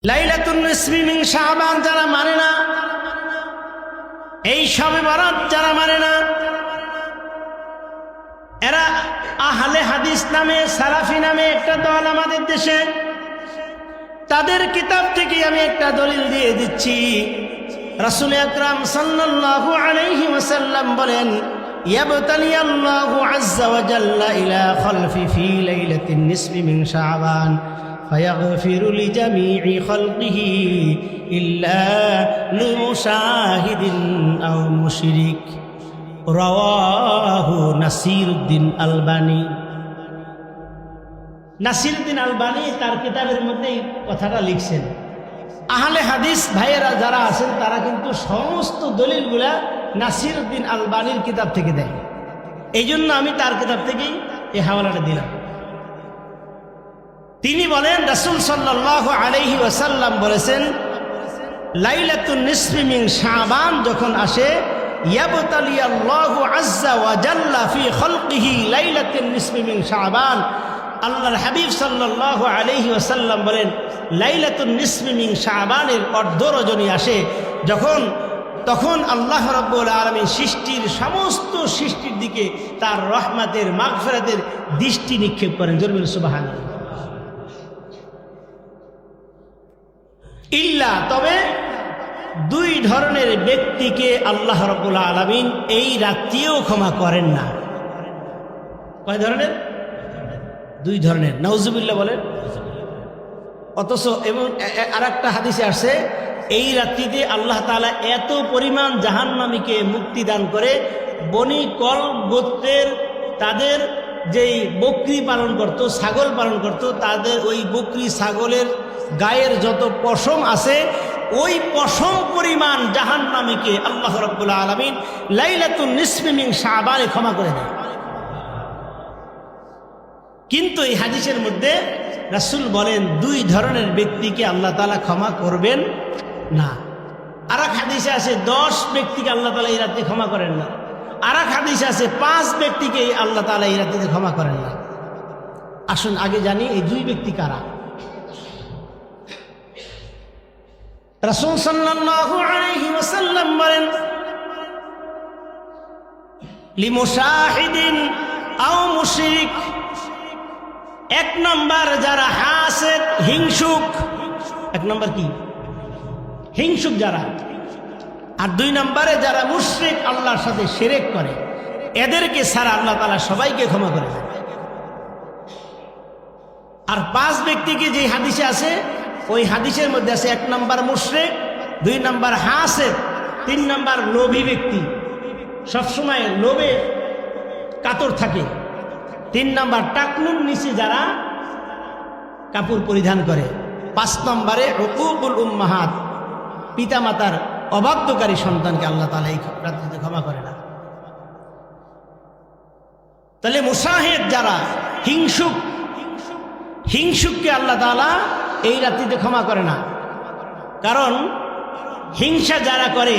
লাইলাতুন নিসফি মিন শাবান যারা মানে না, এই শবে বরাত যারা মানে না, এরা আহলে হাদিস নামে, সালাফি নামে একটা দল আমাদের দেশে। তাদের কিতাব থেকে আমি একটা দলিল দিয়ে দিচ্ছি। রাসূল আকরাম সাল্লাল্লাহু আলাইহি ওয়াসাল্লাম বলেন, ইয়াবতালি আল্লাহু আযজা ওয়া জাল্লা ইলা খালফি ফি লাইলাতিন নিসফি মিন শাবান ফায়াগফিরু লিজামি'i খালকিহি ইল্লা লিমুশাহিদিন আও মুশরিক। রাওয়াহু নাসিরউদ্দিন আলবানী। নাসিরউদ্দিন আলবানী তার কিতাবের মধ্যে এই কথাটা লিখছেন। আহলে হাদিস ভাইয়েরা যারা আছেন তারা কিন্তু সমস্ত দলিলগুলা নাসিরউদ্দিন আলবানীর কিতাব থেকে দেয়। এই জন্য আমি তার কিতাব থেকেই এই হাওয়ালাটা দিলাম। তিনি বলেন, রাসূল সাল্লাল্লাহু আলাইহি ওয়াসাল্লাম বলেছেন, লাইলাতুন নিসফি মিন শাবান যখন আসে, ইয়াবতালি আল্লাহু আযজা ওয়া জাল্লা ফি খালকিহি লাইলাতুন নিসফি মিন শাবান। আল্লাহর হাবিব সাল্লাল্লাহু আলাইহি ওয়াসাল্লাম বলেন, লাইলাতুন নিসফি মিন শাবানের অর্ধ রজনী আসে যখন, তখন আল্লাহ রাব্বুল আলামিন সৃষ্টির সমস্ত সৃষ্টির দিকে তার রহমতের, মাগফিরাতের দৃষ্টি নিক্ষেপ করেন। জোরে সুবহানাল্লাহ। ইল্লা, তবে দুই ধরনের ব্যক্তিকে আল্লাহ রাব্বুল আলামিন এই রাত্রিও ক্ষমা করেন না। কয় ধরনের? দুই ধরনের। নাউজুবিল্লাহ বলেন। অথচ এবং আরেকটা হাদিসে আসে, এই রাত্রিতে আল্লাহ তাআলা এত পরিমাণ জাহান্নামীকে মুক্তি দান করে, বনি কল গোত্রের তাদের যেই বকরি পালন করত, ছাগল পালন করত, তাদের ওই বকরি ছাগলের গায়ের যত পশম আছে, ওই পশম পরিমাণ জাহান্নামীকে আল্লাহ রাব্বুল আলামিন লাইলাতুন নিসফি মিন শাবানে ক্ষমা করে দেয়। কিন্তু এই হাদিসের মধ্যে রাসূল বলেন, দুই ধরনের ব্যক্তিকে আল্লাহ তাআলা ক্ষমা করবেন না। আর এক হাদিসে আছে 10 ব্যক্তিকে আল্লাহ তাআলা এই রাতে ক্ষমা করেন না। আর এক হাদিসে আছে 5 ব্যক্তিকে আল্লাহ তাআলা এই রাতে ক্ষমা করেন না। আসুন আগে জানি এই দুই ব্যক্তি কারা। রাসূল সাল্লাল্লাহু আলাইহি ওয়াসাল্লাম বলেন, লিমুশাহিদিন আও মুশরিক। এক নম্বর যারা হাসেদ, হিংসুক। এক নম্বর কি? হিংসুক যারা। আর দুই নম্বরে যারা মুশরিক, আল্লাহর সাথে শিরক করে, এদেরকে ছাড়া আল্লাহ তাআলা সবাইকে ক্ষমা করে দেন। আর 5 ব্যক্তিকে যে হাদিসে আছে, ওই হাদিসের মধ্যে আছে 1 নম্বর মুশরিক, 2 নম্বর হাসেদ, 3 নম্বর লোভী ব্যক্তি, সবসময় লোভে কাতর থাকে, 3 নম্বর টাকনুর নিচে যারা কাপড় পরিধান করে, 5 নম্বরে হুকুকুল উম্মাহাত, পিতা মাতার অবাধ্যকারী সন্তানকে আল্লাহ তাআলা এই রাত্রিতে ক্ষমা করে না। তাহলে মুশাহিদ যারা, হিংসুক, হিংসুককে আল্লাহ তাআলা এই রাত্রিতে ক্ষমা করে না। কারণ হিংসা যারা করে,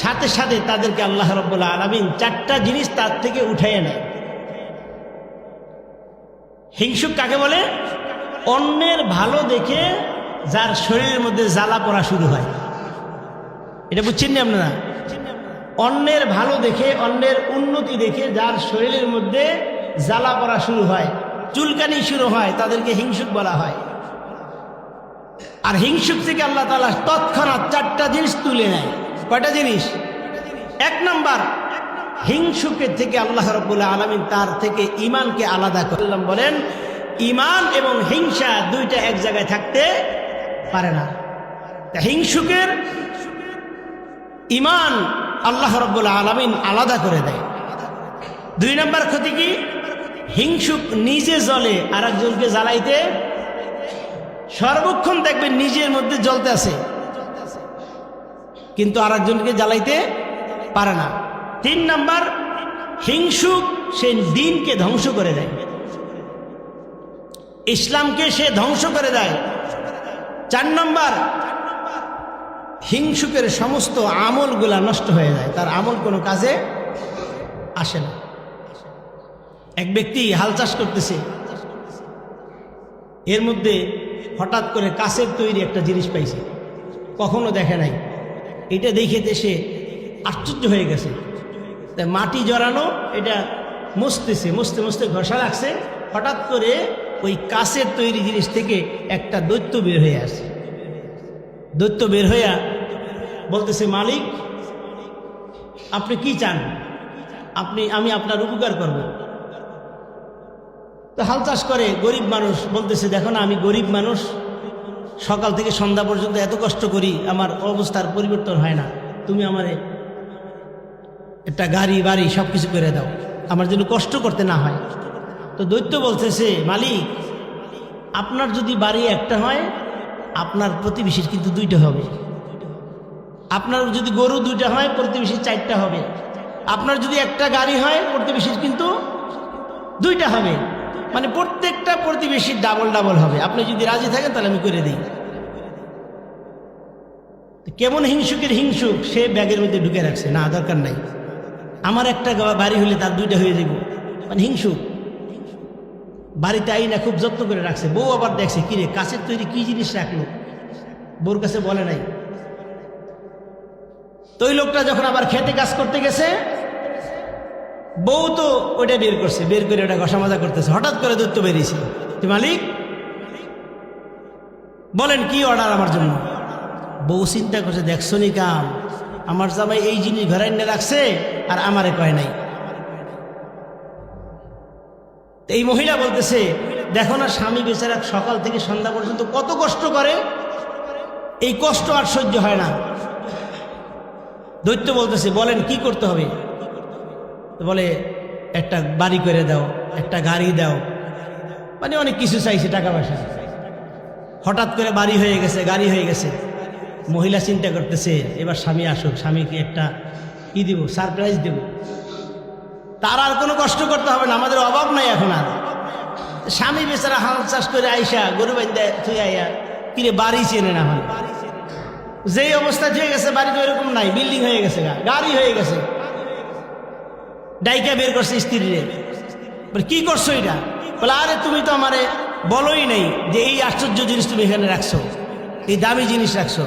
সাথে সাথে তাদেরকে আল্লাহ রাব্বুল আলামিন 4টা জিনিস তার থেকে উঠাইয়ে নেয়। হিংসুক কাকে বলে? অন্যের ভালো দেখে যার শরীরের মধ্যে জ্বালা পড়া শুরু হয়। এটা বুঝছেন না আপনারা? অন্যের ভালো দেখে, অন্যের উন্নতি দেখে যার শরীরের মধ্যে জ্বালা পড়া শুরু হয়, চুলকানি শুরু হয়, তাদেরকে হিংসুক বলা হয়। আর হিংসুক থেকে আল্লাহ তাআলা তৎক্ষণাৎ 4টা জিনিস তুলে নেয়। কয়টা জিনিস? 1 নম্বর, হিংসুকের থেকে আল্লাহ রাব্বুল আলামিন তার থেকে ঈমানকে আলাদা করলেন। বলেন, ঈমান এবং হিংসা দুইটা এক জায়গায় থাকতে পারে না। তা হিংসুকের ঈমান আল্লাহ রাব্বুল আলামিন আলাদা করে দেয়। 2 নম্বর ক্ষতি কি? হিংসুক নিজে জ্বলে, আর একজনকে জ্বালাইতে, সর্বক্ষণ দেখবেন নিজের মধ্যে জ্বলতে আছে, কিন্তু আর একজনকে জ্বালাইতে পারে না। 3 নম্বর, হিংসুক সে দ্বীনকে ধ্বংস করে দেয়, ইসলামকে সে ধ্বংস করে দেয়। 4 নম্বর, হিংসুকের সমস্ত আমলগুলা নষ্ট হয়ে যায়, তার আমল কোনো কাজে আসে না। এক ব্যক্তি হাল চাষ করতেছে, এর মধ্যে হঠাৎ করে কাচের তৈরি একটা জিনিস পাইছে, কখনো দেখে নাই। এটা দেখে সে আশ্চর্য হয়ে গেছে। তাই মাটি জড়ানো, এটা মুছতেছে, মুছতে মুছতে ঘষা লাগছে, হঠাৎ করে ওই কাচের তৈরি জিনিস থেকে একটা দৈত্য বের হয়ে আসে। দৈত্য বের হইয়া বলতেছে, মালিক আপনি কি চান? আমি আপনার উপকার করব। তো হাল চাষ করে গরিব মানুষ, বলতেছে দেখো না আমি গরিব মানুষ, সকাল থেকে সন্ধ্যা পর্যন্ত এত কষ্ট করি, আমার অবস্থার পরিবর্তন হয় না, তুমি আমারে একটা গাড়ি বাড়ি সব কিছু করে দাও, আমার জন্য কষ্ট করতে না হয়। তো দৈত্য বলতেছে, মালিক আপনার যদি বাড়ি একটা হয়, আপনার প্রতিবেশীর কিন্তু দুইটা হবে। আপনার যদি গরু দুইটা হয়, প্রতিবেশীর চারটা হবে। আপনার যদি একটা গাড়ি হয়, প্রতিবেশীর কিন্তু দুইটা হবে। মানে প্রত্যেকটা প্রতিবেশীর ডাবল ডাবল হবে। আপনি যদি রাজি থাকেন তাহলে আমি করে দিই। কেমন হিংসুকের হিংসুক, সে ব্যাগের মধ্যে ঢুকে রাখছে, না দরকার নাই, আমার একটা বাড়ি হলে তার দুইটা হয়ে যাব। মানে হিংসুক। বাড়িতে আই না খুব যত্ন করে রাখছে। বউ আবার দেখছে, কিরে কাছের তৈরি কি জিনিস রাখলো, বউর কাছে বলে নাই। তো ওই লোকটা যখন আবার খেতে কাজ করতে গেছে, বউ তো ওইটা বের করছে, বের করে ওটা ঘষা মাজা করতেছে। হঠাৎ করে দৈত্য বেরিয়েছে, মালিক বলেন কি অর্ডার আমার জন্য? বউ চিন্তা করছে, দেখছো নি কাম, আমার জামাই এই জিনিস ঘরে এনে রাখছে আর আমারে কয় নাই। এই মহিলা বলতেছে, দেখো না স্বামী বেচারা সকাল থেকে সন্ধ্যা পর্যন্ত কত কষ্ট করে, এই কষ্ট আর সহ্য হয় না। দৈত্য বলতেছে, বলেন কি করতে হবে? বলে একটা বাড়ি করে দাও, একটা গাড়ি দাও, মানে অনেক কিছু চাইছে, টাকা পয়সা। হঠাৎ করে বাড়ি হয়ে গেছে, গাড়ি হয়ে গেছে। মহিলা চিন্তা করতেছে, এবার স্বামী আসুক, স্বামীকে একটা কি দিব, সারপ্রাইজ দেব, তার আর কোনো কষ্ট করতে হবে না, আমাদের অভাব নাই এখন আর। স্বামী বেচারা হাল চাষ করে আইসা গরু বান্ধা থুই আইয়া, কিরে বাড়ি চেনে না হয়, যেই অবস্থা হয়ে গেছে বাড়ি তো এরকম নাই, বিল্ডিং হয়ে গেছে, গাড়ি হয়ে গেছে। ডাইকা বের করছে স্ত্রীরে, বলে কি করছো এটা? বলে আরে তুমি তো আমারে বলোই নেই যে এই আশ্চর্য জিনিস তুমি এখানে রাখছো, এই দামি জিনিস রাখছো।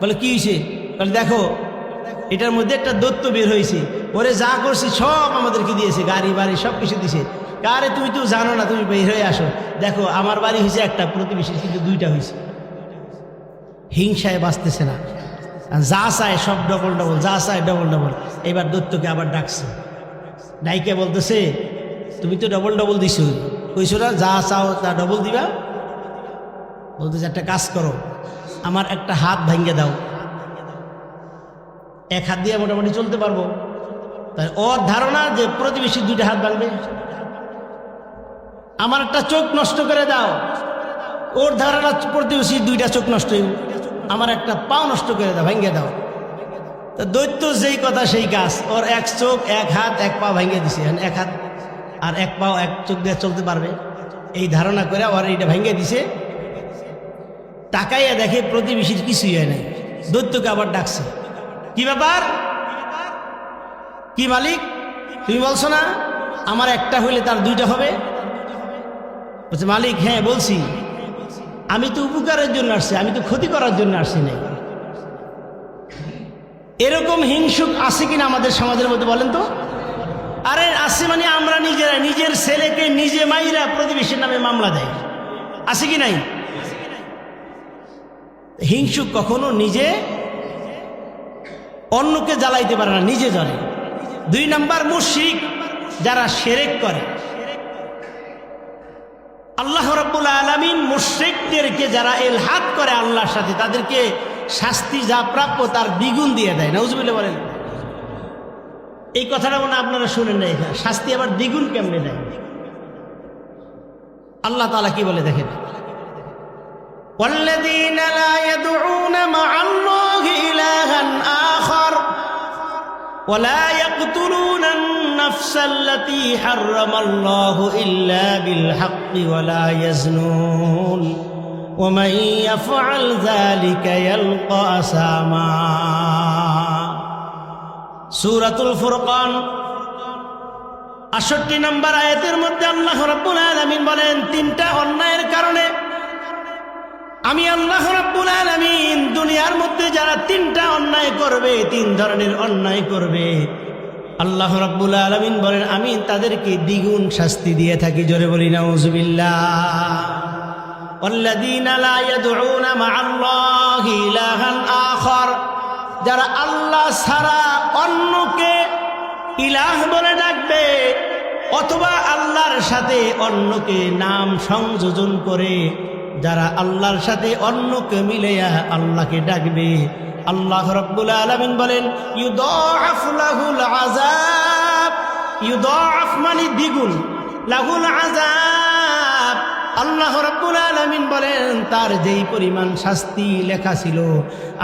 বলে কি হয়েছে? বলে দেখো এটার মধ্যে একটা দৈত্য বের হয়েছে, ওরে যা করছি সব আমাদেরকে দিয়েছে, গাড়ি বাড়ি সব কিছু দিয়েছে। আরে তুমি তো জানো না, তুমি বের হয়ে আসো, দেখো আমার বাড়ি হয়েছে একটা, প্রতিবেশীর কিন্তু দুইটা হয়েছে। হিংসায় বাঁচতেছে না, যা চায় সব ডবল ডবল, যা চায় ডবল ডবল। এবার দৈত্যকে আবার ডাকছে, ডাইকে বলতেছে, তুমি তো ডবল ডবল দিছো, কইছো না যা চাও তা ডবল দিবা? বলতেছে একটা কাজ করো, আমার একটা হাত ভাঙ্গে দাও, এক হাত দিয়ে মোটামুটি চলতে পারবো। তাই ওর ধারণা যে প্রতিবেশীর দুইটা হাত ভাঙবে। আমার একটা চোখ নষ্ট করে দাও, ওর ধারণা প্রতিবেশীর দুইটা চোখ নষ্ট হইব। আমার একটা পাও নষ্ট করে দাও, ভেঙে দাও। তা দৈত্য যেই কথা সেই কাজ, ওর এক চোখ এক হাত এক পা ভেঙে দিছে, এক হাত আর এক পাও এক চোখ দিয়ে চলতে পারবে এই ধারণা করে ওর এইটা ভেঙে দিছে। তাকাইয়া দেখে প্রতিবেশীর কিছুই হয় নাই। দৈত্যকে আবার ডাকছে, কি ব্যাপার, কি মালিক তুমি বলছো না আমার একটা হইলে তার দুইটা হবে? বলছে মালিক হ্যাঁ বলছি, আমি তো উপকারের জন্য আসছি, আমি তো ক্ষতি করার জন্য আসছি নাই। এরকম হিংসুক আছে কিনা আমাদের সমাজের মধ্যে বলেন তো? আরে আছে, মানে আমরা নিজেরা নিজের ছেলেকে নিজে মাইরা প্রতিবেশীর নামে মামলা দেয়, আছে কি নাই? হিংসুক কখনো নিজে অন্যকে জ্বালাইতে পারে না, নিজে জ্বলে। 2 নাম্বার মুশরিক, যারা শিরক করে। আল্লাহ রাব্বুল আলামিন মুশরিকদেরকে যারা ইলহাদ করে আল্লাহর সাথে, তাদেরকে শাস্তি যা প্রাপ্য তার দ্বিগুণ দিয়ে দেয়। নাউজুবিল্লাহ বলেন। এই কথাটা মনে আপনারা শুনেন না, এটা শাস্তি আবার দ্বিগুণ কেমনে দেয়? আল্লাহ তাআলা কি বলে দেখেন, والذين لا يدعون مع الله إلها آخر ولا يقتلون النفس التي حرم الله إلا بالحق ولا يزنون ومن يفعل ذلك يلقى أثاما। সূরাতুল ফুরকান 68 নম্বর আয়াতের মধ্যে আল্লাহ রাব্বুল আলামিন বলেন, 3টা অন্যায়ের কারণে আমি আল্লাহ রাব্বুল আলামিন দুনিয়ার মধ্যে যারা তিনটা অন্যায় করবে, তিন ধরনের অন্যায় করবে, আল্লাহ রাব্বুল আলামিন বলেন আমি তাদেরকে দ্বিগুণ শাস্তি দিয়ে থাকি। জোরে বলি নাউযুবিল্লাহ। ওয়াল্লাযীনা লা ইয়াদউনা মা'আল্লাহি ইলাহান আখার, যারা আল্লাহ ছাড়া অন্যকে ইলাহ বলে ডাকবে অথবা আল্লাহর সাথে অন্যকে নাম সংযোজন করে, যারা আল্লাহর সাথে অন্যকে মিলাইয়া আল্লাহকে ডাকবে, আল্লাহ রাব্বুল আলামিন বলেন ইউদাআফ লাহুল আযাব। ইউদাআফ মানে দ্বিগুণ, লাহুল আযাব। আল্লাহ রাব্বুল আলামিন বলেন তার যেই পরিমাণ শাস্তি লেখা ছিল,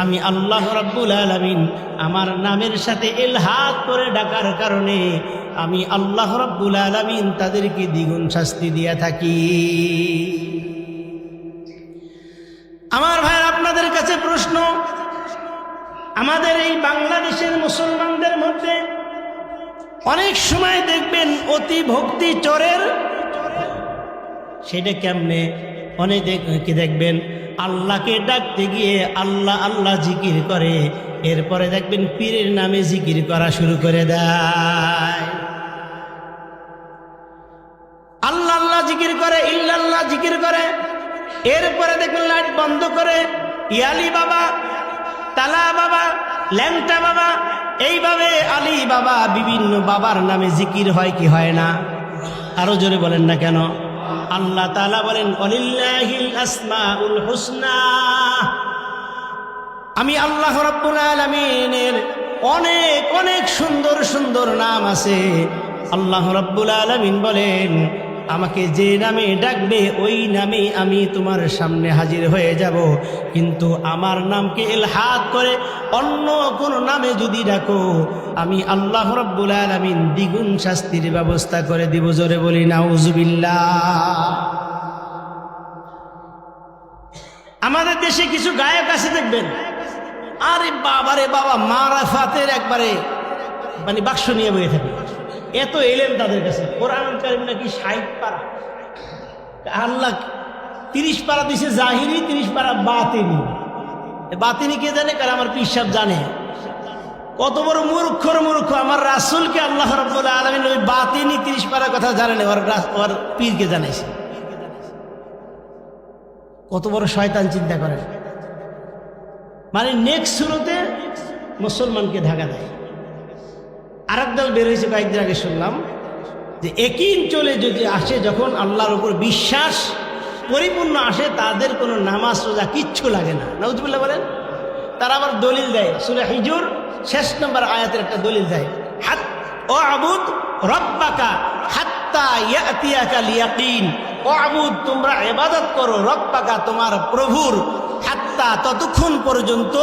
আমি আল্লাহ রাব্বুল আলামিন আমার নামের সাথে ইলহাদ করে ডাকার কারণে আমি আল্লাহ রাব্বুল আলামিন তাদেরকে দ্বিগুণ শাস্তি দিয়ে থাকি। আমার ভাই, আপনাদের কাছে প্রশ্ন, আমাদের এই বাংলাদেশের মুসলমানদের মধ্যে অনেক সময় দেখবেন অতি ভক্তি চোরের, সেটা কেমনে? অনেকে দেখবেন আল্লাহকে ডাকতে গিয়ে আল্লাহ আল্লাহ জিকির করে, এরপরে দেখবেন পীরের নামে জিকির করা শুরু করে দেয়। আল্লাহ আল্লাহ জিকির করে, ইল্লাল্লাহ জিকির করে, এরপরে দেখবেন লাইট বন্ধ করে ইয়ালি বাবা, তালা বাবা, ল্যাংটা বাবা, এইভাবে আলী বাবা, বিভিন্ন বাবার নামে জিকির হয় কি হয় না? আরো জোরে বলেন না কেন? আল্লাহ তাআলা বলেন ওয়ালিল্লাহিল আসমাউল হুসনা, আমি আল্লাহ রাব্বুল আলামিনের অনেক অনেক সুন্দর সুন্দর নাম আছে। আল্লাহ রাব্বুল আলামিন বলেন আমাকে যে নামে ডাকবে ওই নামে আমি তোমার সামনে হাজির হয়ে যাব, কিন্তু আমার নামকে ইলহাদ করে অন্য কোন নামে যদি ডাকো আমি আল্লাহ রাব্বুল আলামিন দ্বিগুণ শাস্তির ব্যবস্থা করে দিব। জোরে বলি নাউযুবিল্লাহ। আমাদের দেশে কিছু গায়ক আছে দেখবেন, আরে বাবারে বাবা, মারাফাতের একবারে মানে বাক্স নিয়ে বয়ে থাকে, এত এলেম তাদের কাছে। কোরআন কারীম নাকি 60 পারা, আল্লাহ 30 পারা দিছে জাহিরি, 30 পারা বাতিনি। বাতিনি কে জানে? কারণ আমার পীর সাহেব জানে। কত বড় মূর্খর মূর্খ! আমার রাসূলকে আল্লাহ রাব্বুল আলামিন ওই বাতিনি 30 পারা কথা জানেন, ওর পীরকে জানাইছে। কত বড় শয়তান, চিন্তা করেন। মানে নেক্সট শুরুতে মুসলমানকে ধাকা দেয়। আর একদল বের হয়েছে কয়েকদিন আগে, শুনলাম যে একিন চলে যদি আসে, যখন আল্লাহর উপর বিশ্বাস পরিপূর্ণ আসে, তাদের কোনো নামাজ রোজা কিচ্ছু লাগে না। নাউযুবিল্লাহ বলেন। তারা আবার দলিল দেয়, সূরা হিজর শেষ নম্বর আয়াতের একটা দলিল দেয়, হাত ও আবুদ রব্বাকা হাত্তা ইয়াতিয়াকাল ইয়াকিন। ও আবুদ, তোমরা ইবাদত করো, রব্বাকা তোমার প্রভুর, হাত্তা ততক্ষণ পর্যন্ত,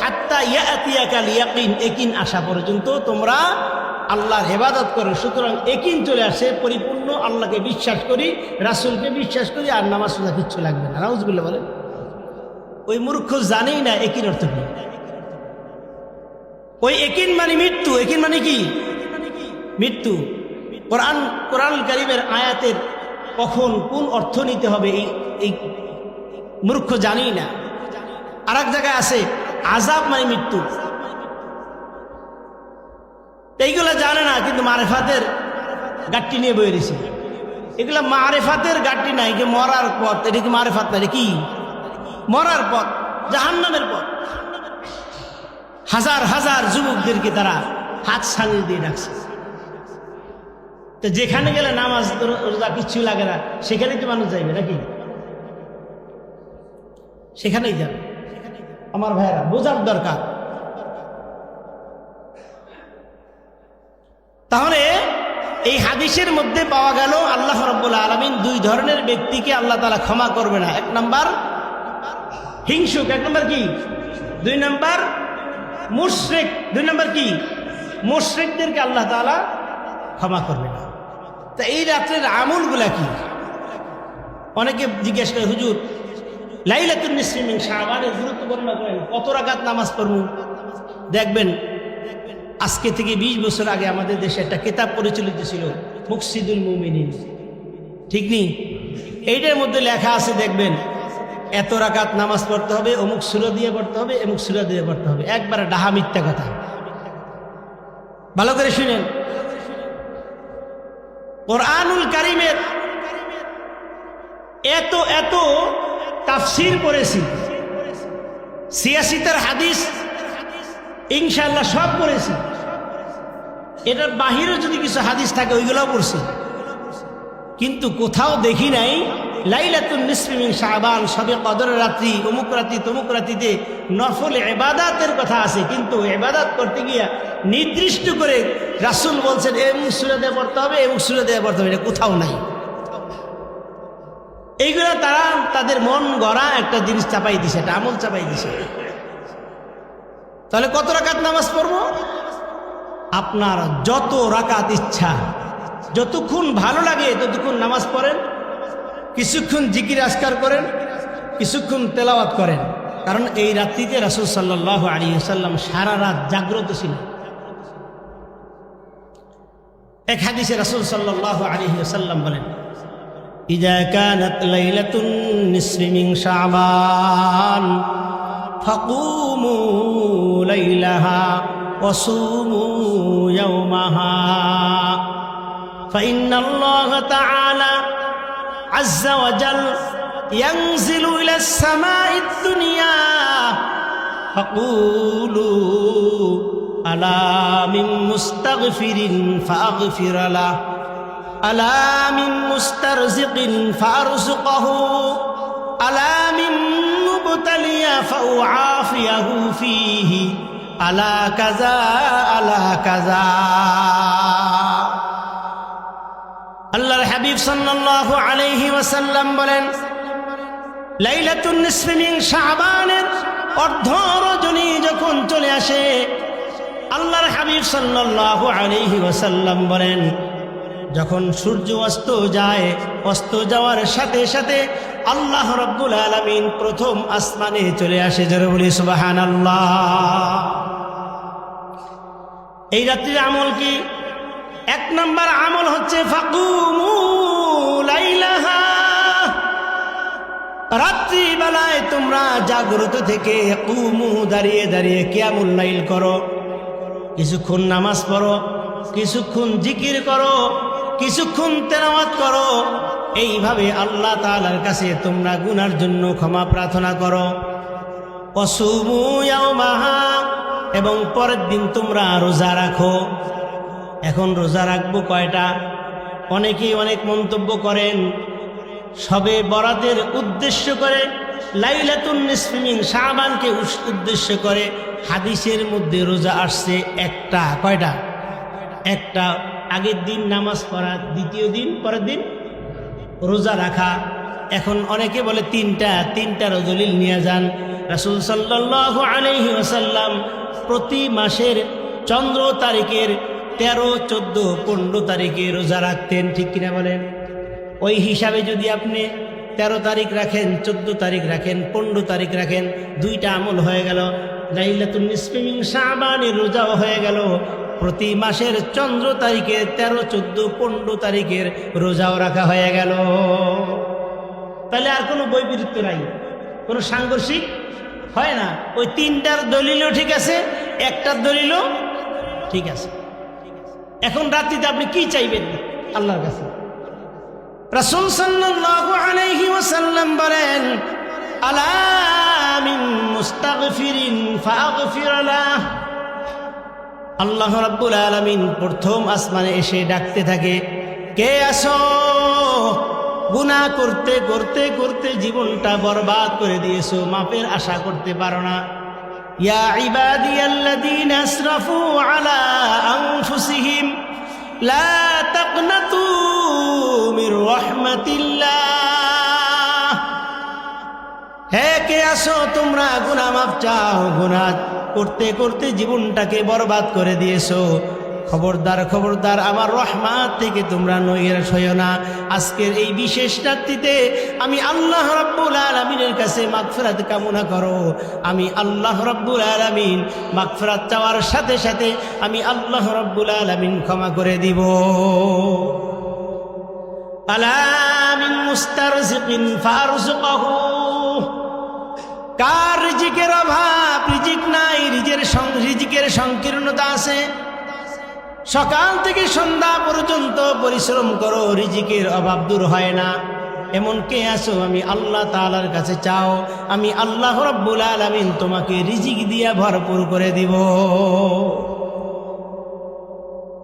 হাত্তা ইয়াতিয়াকাল ইয়াকিন ইয়াকিন আসা পর্যন্ত তোমরা আল্লাহর ইবাদত করো। সুতরাং ইয়াকিন চলে আসে, পরিপূর্ণ আল্লাহকে বিশ্বাস করি, রাসূলকে বিশ্বাস করি, আর নামাজ রোজা কিচ্ছু লাগবে না। নাউযুবিল্লাহ বলেন। ওই মূর্খ জানেই না ইয়াকিন অর্থ কি। ওই ইয়াকিন মানে মৃত্যু। ইয়াকিন মানে কি? মৃত্যু। কোরআন কারীমের আয়াতের কখন কোন অর্থ নিতে হবে এই মূর্খ জানেই না। আর এক জায়গায় আছে আযাব মানে মৃত্যু, এইগুলা জানে না, কিন্তু মারেফাতের গাট্টি নিয়ে বয়ে দিছে। এগুলা মারেফাতের গাট্টি নাই, যে মরার পথ। এটা কি মারেফাত না? কি মরার পথ, জাহান্নামের পথ। হাজার হাজার যুবকদেরকে তারা হাত ছানিয়ে দিয়ে রাখছে। তো যেখানে গেলে নামাজ রোজা কিচ্ছু লাগে না, সেখানেই তো মানুষ যাইবে নাকি? সেখানেই যাবে। আমার ভাইয়েরা, বোঝার দরকার। তাহলে এই হাদিসের মধ্যে পাওয়া গেল আল্লাহ রাব্বুল আলামিন দুই ধরনের ব্যক্তিকে আল্লাহ তাআলা ক্ষমা করবে না। এক নাম্বার হিংসুক, এক নাম্বার কি? 2 নাম্বার মুশরিক। 2 নাম্বার কি? মুশরিকদেরকে আল্লাহ তাআলা ক্ষমা করবে না। তা এই রাত্রের আমলগুলা কি? অনেকে জিজ্ঞেস করে, হুজুর লাইলাতুন নিসফি মিন শাবানের গুরুত্ব বর্ণনা করেন, কত রাকাত নামাজ পড়ব? দেখবেন আজকে থেকে 20 বছর আগে আমাদের দেশে একটা কিতাব পরিচালিত ছিল, মুকসিদুল মুমিনিন, ঠিক নেই? এইটার মধ্যে লেখা আছে, দেখবেন এত রাকাত নামাজ পড়তে হবে, অমুক সূরা দিয়ে পড়তে হবে, অমুক সূরা দিয়ে পড়তে হবে, একবারে ডাহা মিথ্যা কথা। ভালো করে শুনেন, কোরআনুল কারীমের এত এত তাফসীর পড়েছি, ৮৬টার হাদিস ইনশাআল্লাহ সব পড়েছি। এটার বাহিরে যদি কিছু হাদিস থাকে ওইগুলোও পড়ছি, কিন্তু কোথাও দেখি নাই লাইলাতুন নিসফি মিন শাবান, শবে কদরের রাত্রি, অমুক রাত্রি তমুক রাত্রিতে নফল ইবাদাতের কথা আছে, কিন্তু ইবাদাত করতে গিয়া নির্দিষ্ট করে রাসূল বলছেন এমুক সূরা দিয়ে পড়তে হবে, এমুক সূরা দিয়ে পড়তে হবে, এটা কোথাও নাই। এইগুলো তারা তাদের মন গড়া একটা জিনিস চাপাই দিছে, একটা আমল চাপাই দিছে। তাহলে কত রাকাত নামাজ পড়বো? আপনার যত রাকাত ইচ্ছা, যতক্ষণ ভালো লাগে ততক্ষণ নামাজ পড়েন, কিছুক্ষণ জিকির আজকার করেন, কিছুক্ষণ তেলাওয়াত করেন। কারণ এই রাত্রিতে রাসূল সাল্লাল্লাহু আলাইহি ওয়াসাল্লাম সারা রাত জাগ্রত ছিলেন। এক হাদিসে রাসূল সাল্লাল্লাহু আলাইহি ওয়াসাল্লাম বলেন, ইযা কানাত লাইলাতুন নিসফি মিন শাবান ফাকুমু লাইলাহা ওয়াসুমু ইয়াওমাহা ফাইন্নাল্লাহা তাআলা আযজা ওয়া জাল ইয়ানজিলু ইলাস সামাঈদ দুনিয়া ফাকুলু আলা মিন মুস্তাগফিরিন ফাগফির লাহু আলা মিন মুস্তারজিকিন ফারযুকহু আলা মিন মুবতালিয়া ফাউআফিয়াহু ফীহি আলা কাযা আলা কাযা। আল্লাহর হাবিব সাল্লাল্লাহু আলাইহি ওয়াসাল্লাম বলেন, লাইলাতুন নিসফি মিন শাবানের অর্ধ রজনী যখন চলে আসে, আল্লাহর হাবিব সাল্লাল্লাহু আলাইহি ওয়াসাল্লাম বলেন, যখন সূর্য অস্ত যায়, অস্ত যাওয়ার সাথে সাথে আল্লাহ রাব্বুল আলামিন প্রথম আসমানে চলে আসে। জোরে বলি সুবহানাল্লাহ। এই রাত্রির আমল কি? এক নম্বর আমল হচ্ছে ফাকুমু লাইলাহা, রাত্রিবেলায় তোমরা জাগ্রত থেকে কুমু দাঁড়িয়ে দাঁড়িয়ে কিয়ামুল লাইল করো, কিছুক্ষণ নামাজ পড়ো, কিছুক্ষণ জিকির করো, কিছুক্ষণ তেলাওয়াত করো। এইভাবে আল্লাহ তাআলার কাছে তোমরা গুনার জন্য ক্ষমা প্রার্থনা করো। ওয়াসুমু ইয়াওমাহা, এবং পরের দিন তোমরা রোজা রাখো। এখন রোজা রাখবো কয়টা? অনেকেই অনেক মন্তব্য করেন। শবে বরাতের উদ্দেশ্য করে, লাইলাতুন নিসফি মিন শাবানকে উদ্দেশ্য করে হাদিসের মধ্যে রোজা আসছে একটা। কয়টা? একটা। আগের দিন নামাজ পড়া, দ্বিতীয় দিন পরের দিন রোজা রাখা। এখন অনেকে বলে তিনটারও দলিল নিয়ে যান। রাসূল সাল্লাল্লাহু আলাইহি ওয়াসাল্লাম প্রতি মাসের চন্দ্র তারিখের 13, 14, 15 তারিখে রোজা রাখতেন, ঠিক কিনা বলেন? ওই হিসাবে যদি আপনি 13 তারিখ রাখেন, 14 তারিখ রাখেন, 15 তারিখ রাখেন, দুইটা আমল হয়ে গেল। লাইলাতুন নিসফি মিন শাবানের রোজাও হয়ে গেল, প্রতি মাসের চন্দ্র তারিখে 13, 14, 15 তারিখের রোজাও রাখা হয়ে গেল। তাহলে আর কোনো বৈপরীত্য নাই, কোনো সাংঘর্ষিক হয় না। ওই তিনটার দলিলও ঠিক আছে, একটার দলিলও ঠিক আছে। এখন রাত্রিতে আপনি কি চাইবেন আল্লাহর কাছে? রাসূল সাল্লাল্লাহু আলাইহি ওয়াসাল্লাম বলেন, আলা মিন মুস্তাগফিরিন ফাগফির লাহু। আল্লাহ রাব্বুল আলামিন প্রথম আসমানে এসে ডাকতে থাকে, কে আসো? গুনাহ করতে করতে করতে জীবনটা বরবাদ করে দিয়েছো, মাপের আশা করতে পারো না। ইয়া ইবাদিয়াল্লাযীনা আসরাফু আলা আনফুসিহিম লা তাকনাতু মির রাহমাতিল্লাহ। হে কে আসো তোমরা গুনাহ মাফ চাও, গুনাহ করতে করতে জীবনটাকে বরবাদ করে দিয়েছো, খবরদার খবরদার আমার রহমত থেকে তোমরা নৈরাশ হইও না। আজকের এই বিশেষ রাত্রিতে আমি আল্লাহ রাব্বুল আলামিনের কাছে মাগফিরাত কামনা করো। আমি আল্লাহ রাব্বুল আলামিন মাগফিরাত চাওয়ার সাথে সাথে আমি আল্লাহ রাব্বুল আলামিন ক্ষমা করে দিব। আলা মিন মুস্তারজিকিন ফারযুকহু, কার রিজিকের অভাব, রিজিক নাই, রিজিকের সংকীর্ণতা আছে। সকাল থেকে সন্ধ্যা পর্যন্ত পরিশ্রম করো, রিজিকের অভাব দূর হয় না। এমন কে আছো আমি আল্লাহ তাআলার কাছে চাও, আমি আল্লাহ রাব্বুল আলামিন তোমাকে রিজিক দিয়া ভরপুর করে দিব।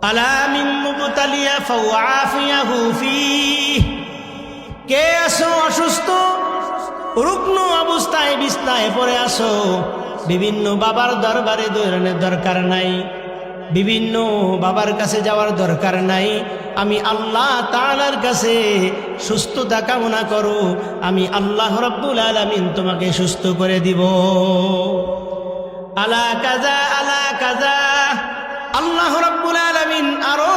আলা মিন মুবতালিয়া ফাওয়াফিয়াহু ফীহ, কে আছো অসুস্থ, রুগ্ন অবস্থায় বিছনায় পড়ে আসো, বিভিন্ন বাবার দরবারে দৌড়ানোর দরকার নাই, বিভিন্ন বাবার কাছে যাওয়ার দরকার নাই। আমি আল্লাহ তাআলার কাছে সুস্থতা কামনা করো, আমি আল্লাহ রাব্বুল আলামিন তোমাকে সুস্থ করে দিব। আলা কাজা আলা কাজা, আল্লাহ রাব্বুল আলামিন আরো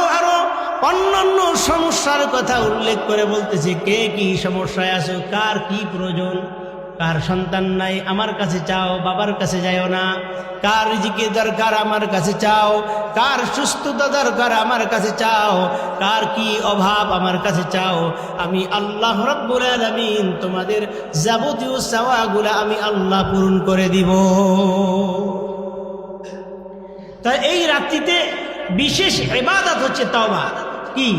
অন্যান্য সমস্যার কথা উল্লেখ করে বলতেছে, কে কি সমস্যায় আছো, কার কি প্রয়োজন। কার সন্তান নাই আমার কাছে চাও, বাবার কাছে যাও না। কার রিজিকের দরকার আমার কাছে চাও, কার সুস্থতা দরকার আমার কাছে চাও, কার কি অভাব আমার কাছে চাও। আমি আল্লাহ রাব্বুল আলামিন তোমাদের যাবতীয় চাওয়াগুলা আমি আল্লাহ পূরণ করে দিব। তাই এই রাত্রিতে বিশেষ ইবাদত হচ্ছে তওবা। কি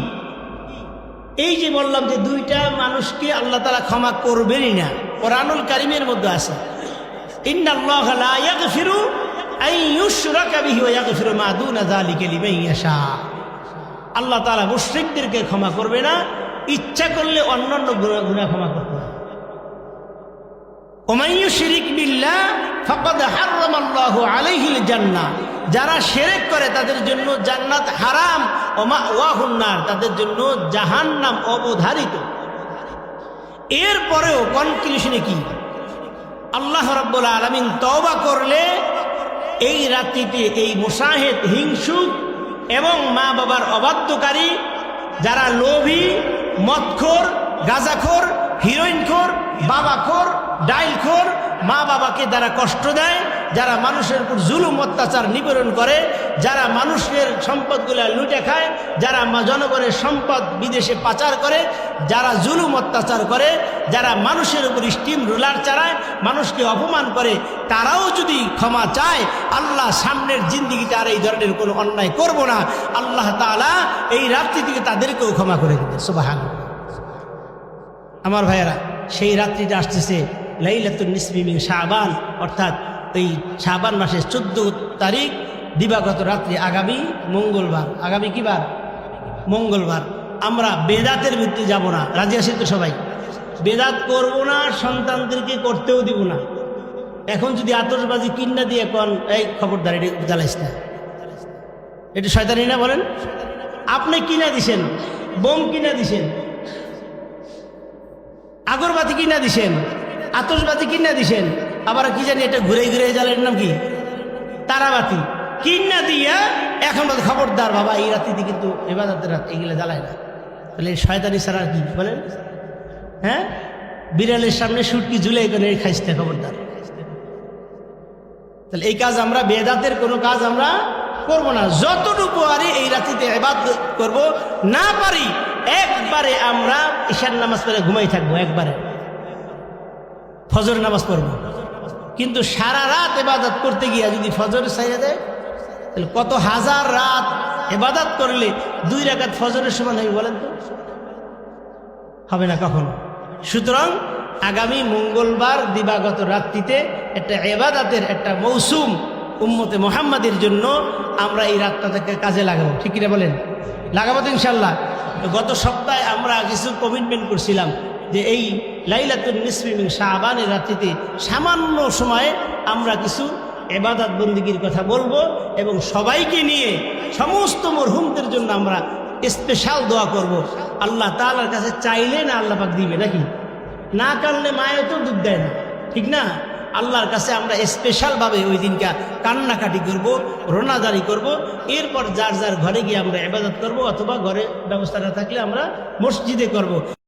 এই যে বললাম যে দুইটা মানুষকে আল্লাহ তাআলা ক্ষমা করবেনই না, কোরআনুল কারীমের মধ্যে আছে, ইন্নাল্লাহা লা ইয়াগফিরু আন ইউশরাকা বিহি ওয়া ইয়াগফিরু মা দুনা যালিকা লিমান ইয়াশা। আল্লাহ তাআলা মুশরিকদেরকে ক্ষমা করবে না, ইচ্ছা করলে অন্যান্য গুনাহ ক্ষমা করতে পারে। ওমান ইউশরিক বিল্লাহ ফাকাদ হারামাল্লাহু আলাইহিল জান্নাহ, যারা শিরক করে তাদের জন্য জান্নাত হারাম, ওয়া মাওয়াহুন নার, তাদের জন্য জাহান্নাম অবধারিত। এরপরেও কনক্লুশনে কি, আল্লাহ রাব্বুল আলামিন তওবা করলে এই রাত্রিতে এই মুসাহিদ, হিংসুক এবং মা বাবার অবাধ্যকারী, যারা লোভী, মদখোর, গাঁজাখোর, হিরোইনখোর, বাবাখোর, ডাইলখোর, মা বাবাকে যারা কষ্ট দেয়, যারা মানুষের উপর জুলুম অত্যাচার নিপীড়ন করে, যারা মানুষের সম্পদগুলা লুটে খায়, যারা জনগণের সম্পদ বিদেশে পাচার করে, যারা জুলুম অত্যাচার করে, যারা মানুষের উপর স্টিম রুলার চালায়, মানুষকে অপমান করে, তারাও যদি ক্ষমা চায়, আল্লাহ সামনের জিন্দিগিতে আর এই ধরনের কোনো অন্যায় করব না, আল্লাহ তাআলা এই রাত্রি থেকে তাদেরকেও ক্ষমা করে দেবে। সুবহানাল্লাহ। আমার ভাইয়েরা, সেই রাত্রিটা আসতেছে লাইলাতুন নিসফি মিন শাবান, অর্থাৎ এই শাবান মাসের 14 তারিখ দিবাগত রাত্রি, আগামী মঙ্গলবার। আগামী কি বার? মঙ্গলবার। আমরা বেদাতের ভিত্তি যাব না, রাজি আছি তো সবাই? বেদাত করব না, সন্তানদেরকে করতেও দিব না। এখন যদি আতশবাজি কিন্না দিয়ে কোন এই খবরদার এটি জ্বালাইস না, এটা শয়তানি না বলেন? আপনি কিনা দিছেন, বোম কিনা দিছেন, আগরবাতি কিনা দিছেন, আতশবাজি কিনা দিছেন, আবার কি জানি এটা ঘুরে ঘুরে জ্বালের নাম কি, তারাবাতি কিনা দিয়া এখন বলতে খবরদার বাবা, এই রাত্রিতে কিন্তু ইবাদতের রাত, এগুলো জ্বালায় না। তাহলে শয়তানি ছাড়া আর কি বলেন? হ্যাঁ, বিড়ালের সামনে সুটকি ঝুলে এখানে খাইতে, খবরদার। তাহলে এই কাজ আমরা, বেদাতের কোনো কাজ আমরা করব না। যতটুকু পারি এই রাত্রিতে ইবাদত করব, না পারি একবারে আমরা ঈশার নামাজ পড়ে ঘুমাই থাকবো, একবারে ফজর নামাজ পড়ব। কিন্তু সারা রাত ইবাদত করতে গিয়া যদি ফজর ছাইড়া দেয়, তাহলে কত হাজার রাত ইবাদত করলে 2 রাকাত ফজরের সমান হবে বলেন তো? হবে না কখনো। সুতরাং আগামী মঙ্গলবার দিবাগত রাত্রিতে একটা ইবাদতের একটা মৌসুম উম্মতে মুহাম্মাদের জন্য আমরা এই রাতটাকে কাজে লাগাবো, ঠিক কিনা বলেন? লাগাবো তো ইনশাল্লাহ। গত সপ্তাহে আমরা কিছু কমিটমেন্ট করছিলাম যে এই লাইলাতুন নিসফি মিন শাবানের রাত্রিতে সামান্য সময়ে আমরা কিছু ইবাদত বন্দেগীর কথা বলবো এবং সবাইকে নিয়ে সমস্ত মরহুমদের জন্য আমরা স্পেশাল দোয়া করব। আল্লাহ তাআলার কাছে চাইলে না আল্লাহ পাক দিবে, নাকি? না কানলে মায়ের তো দুধ দেয় না, ঠিক না? আল্লাহর কাছে আমরা স্পেশালভাবে ওই দিনটা কান্নাকাটি করব, রোনাজারি করব। এরপর যার যার ঘরে গিয়ে আমরা ইবাদত করব, অথবা ঘরে ব্যবস্থা না থাকলে আমরা মসজিদে করব।